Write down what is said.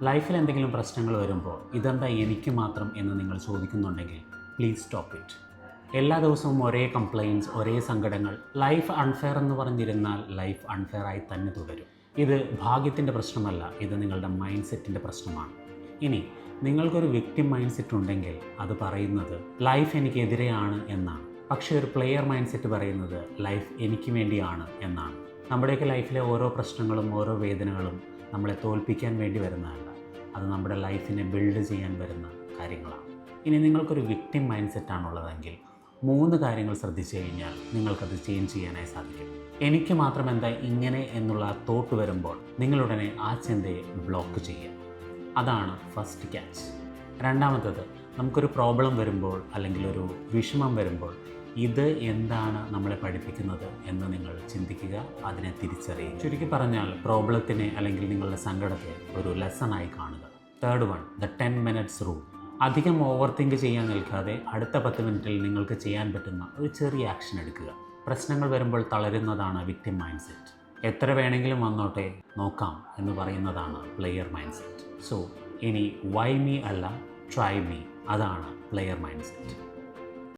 ലൈഫിൽ എന്തെങ്കിലും പ്രശ്നങ്ങൾ വരുമ്പോൾ ഇതെന്താ എനിക്ക് മാത്രം എന്ന് നിങ്ങൾ ചോദിക്കുന്നുണ്ടെങ്കിൽ പ്ലീസ് സ്റ്റോപ്പ് ഇറ്റ്. എല്ലാ ദിവസവും ഒരേ കംപ്ലയിൻറ്റ്സ്, ഒരേ സങ്കടങ്ങൾ, ലൈഫ് അൺഫെയർ എന്ന് പറഞ്ഞിരുന്നാൽ ലൈഫ് അൺഫെയർ ആയി തന്നെ തുടരും. ഇത് ഭാഗ്യത്തിൻ്റെ പ്രശ്നമല്ല, ഇത് നിങ്ങളുടെ മൈൻഡ് സെറ്റിൻ്റെ പ്രശ്നമാണ്. ഇനി നിങ്ങൾക്കൊരു വിക്ടിം മൈൻഡ് സെറ്റ് ഉണ്ടെങ്കിൽ അത് പറയുന്നത് ലൈഫ് എനിക്കെതിരെയാണ് എന്നാണ്. പക്ഷേ ഒരു പ്ലെയർ മൈൻഡ് സെറ്റ് പറയുന്നത് ലൈഫ് എനിക്ക് വേണ്ടിയാണ് എന്നാണ്. നമ്മുടെയൊക്കെ ലൈഫിലെ ഓരോ പ്രശ്നങ്ങളും ഓരോ വേദനകളും നമ്മളെ തോൽപ്പിക്കാൻ വേണ്ടി വരുന്നതല്ല, അത് നമ്മുടെ ലൈഫിനെ ബിൽഡ് ചെയ്യാൻ വരുന്ന കാര്യങ്ങളാണ്. ഇനി നിങ്ങൾക്കൊരു വിക്ടിം മൈൻഡ് സെറ്റാണുള്ളതെങ്കിൽ 3 കാര്യങ്ങൾ ശ്രദ്ധിച്ചു കഴിഞ്ഞാൽ നിങ്ങൾക്കത് ചേഞ്ച് ചെയ്യാനായി സാധിക്കും. എനിക്ക് മാത്രം എന്താ ഇങ്ങനെ എന്നുള്ള തോട്ട് വരുമ്പോൾ നിങ്ങളുടനെ ആ ചിന്തയെ ബ്ലോക്ക് ചെയ്യുക. അതാണ് ഫസ്റ്റ് ക്യാച്ച്. രണ്ടാമത്തത്, നമുക്കൊരു പ്രോബ്ലം വരുമ്പോൾ അല്ലെങ്കിൽ ഒരു വിഷമം വരുമ്പോൾ ഇത് എന്താണ് നമ്മളെ പഠിപ്പിക്കുന്നത് എന്ന് നിങ്ങൾ ചിന്തിക്കുക, അതിനെ തിരിച്ചറിയുക. ചുരുക്കി പറഞ്ഞാൽ പ്രോബ്ലത്തിനെ അല്ലെങ്കിൽ നിങ്ങളുടെ സങ്കടത്തെ ഒരു ലെസണായി കാണുക. Third one, the 10 minutes rule. അധികം ഓവർ തിങ്ക് ചെയ്യാൻ നിൽക്കാതെ അടുത്ത 10 മിനിറ്റിൽ നിങ്ങൾക്ക് ചെയ്യാൻ പറ്റുന്ന ഒരു ചെറിയ ആക്ഷൻ എടുക്കുക. പ്രശ്നങ്ങൾ വരുമ്പോൾ തളരുന്നതാണ് വിക്ടിം മൈൻഡ് സെറ്റ്. എത്ര വേണമെങ്കിലും വന്നോട്ടെ, നോക്കാം എന്ന് പറയുന്നതാണ് പ്ലെയർ മൈൻഡ് സെറ്റ്. സോ ഇനി വൈ മീ അല്ല, ട്രൈ മീ, അതാണ് പ്ലെയർ മൈൻഡ് സെറ്റ്.